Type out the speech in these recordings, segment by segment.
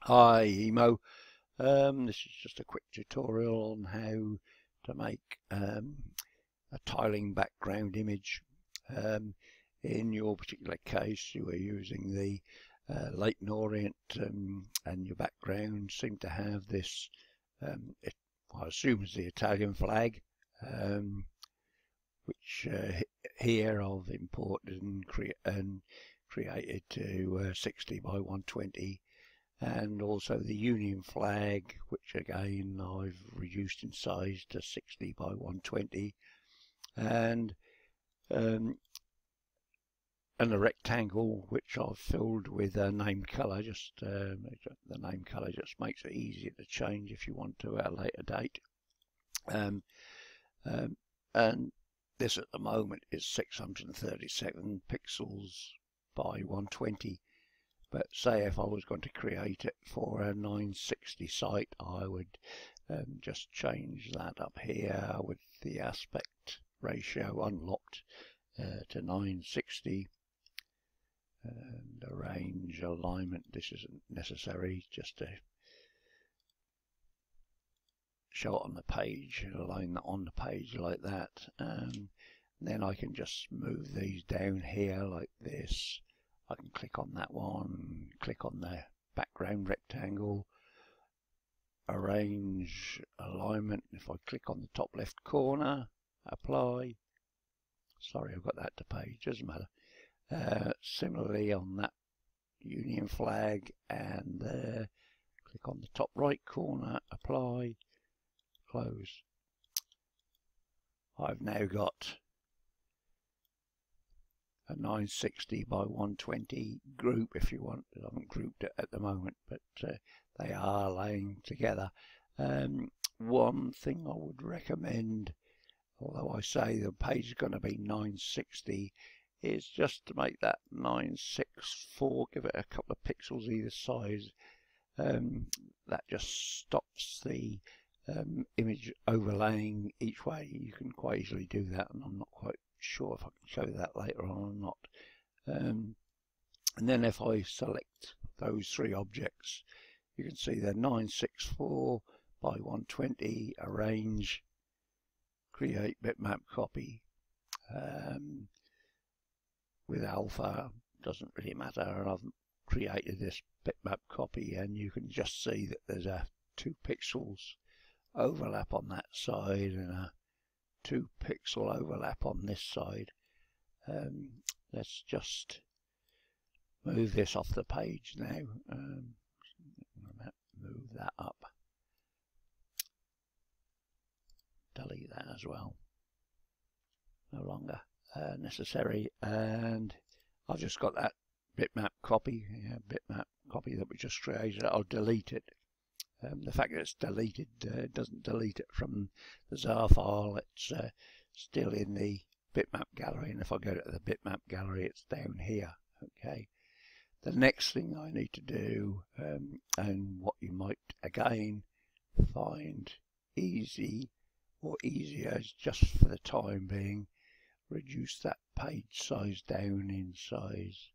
Hi Emo, this is just a quick tutorial on how to make a tiling background image. Um, in your particular case you are using the Leyton Orient and your background seem to have this, I assume is the Italian flag, which here I've imported and created to 60 by 120. And also the Union flag, which again I've reduced in size to 60 by 120, and a rectangle which I've filled with a named colour. Just the name colour just makes it easier to change if you want to at a later date. And this at the moment is 637 pixels by 120. But say if I was going to create it for a 960 site, I would just change that up here with the aspect ratio unlocked to 960. And arrange alignment, this isn't necessary, just to show it on the page, align that on the page like that. Then I can just move these down here like this. I can click on that one, click on the background rectangle, arrange alignment. If I click on the top left corner, apply. Sorry, I've got that to page, doesn't matter. Similarly on that Union flag, and click on the top right corner, apply, close. I've now got a 960 by 120 group, if you want. I haven't grouped it at the moment, but they are laying together. One thing I would recommend, although I say the page is going to be 960, is just to make that 964, give it a couple of pixels either side. That just stops the image overlaying each way. You can quite easily do that, and I'm not quite sure if I can show that later on or not. And then if I select those three objects, you can see they're 964 by 120, arrange, create bitmap copy. With alpha, doesn't really matter, and I've created this bitmap copy, and you can just see that there's a 2 pixels overlap on that side and a 2 pixel overlap on this side. Let's just move this off the page now. Move that up. Delete that as well. No longer necessary. And I've just got that bitmap copy, bitmap copy that we just created. I'll delete it. The fact that it's deleted doesn't delete it from the ZAR file. It's still in the bitmap gallery, and if I go to the bitmap gallery, it's down here. Okay. The next thing I need to do, and what you might again find easy or easier, is just for the time being, reduce that page size down in size.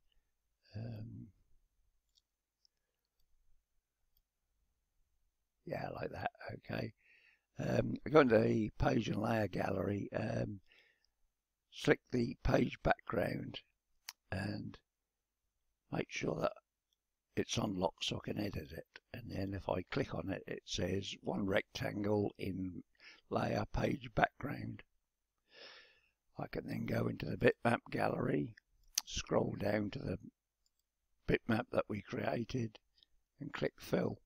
Yeah, like that. Okay. Go into the page and layer gallery, select the page background and make sure that it's unlocked so I can edit it. And then if I click on it, it says one rectangle in layer page background. I can then go into the bitmap gallery, scroll down to the bitmap that we created and click fill.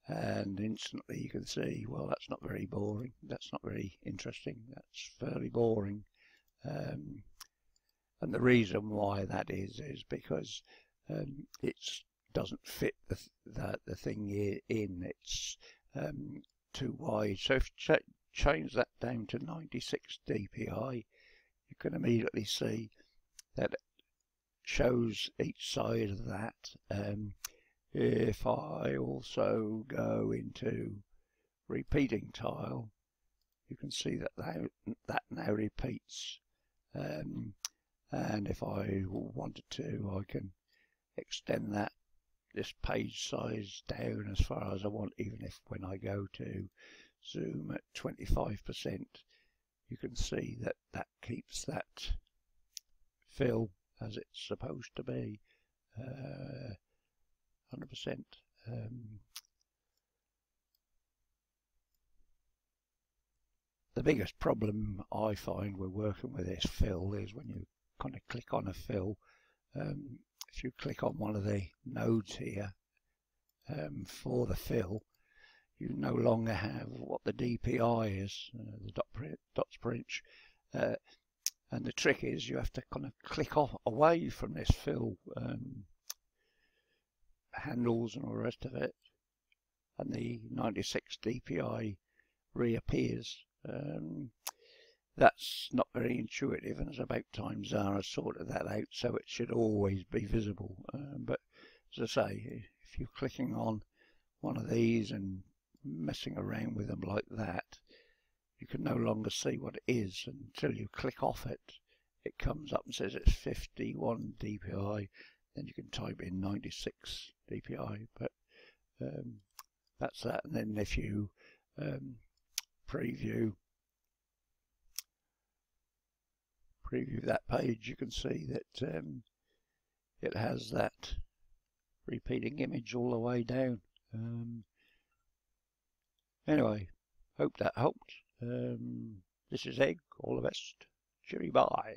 And instantly you can see, well, that's not very boring, that's not very interesting, that's fairly boring. And the reason why that is because it doesn't fit the thing in, it's too wide. So if you change that down to 96 dpi, you can immediately see that it shows each side of that. If I also go into repeating tile, you can see that now repeats. And if I wanted to, I can extend that this page size down as far as I want, even if when I go to zoom at 25%, you can see that that keeps that fill as it's supposed to be, 100%. The biggest problem I find with working with this fill is when you kind of click on a fill, if you click on one of the nodes here for the fill, you no longer have what the DPI is, the dots per inch, and the trick is you have to kind of click off away from this fill handles and all the rest of it, and the 96 DPI reappears. That's not very intuitive, and it's about time Zara sorted that out, so it should always be visible. But as I say, if you're clicking on one of these and messing around with them like that, you can no longer see what it is until you click off it. It comes up and says it's 51 DPI, then you can type in 96 DPI, but that's that. And then if you preview that page, you can see that it has that repeating image all the way down. Anyway, hope that helped. This is Egg. All the best. Cheery bye.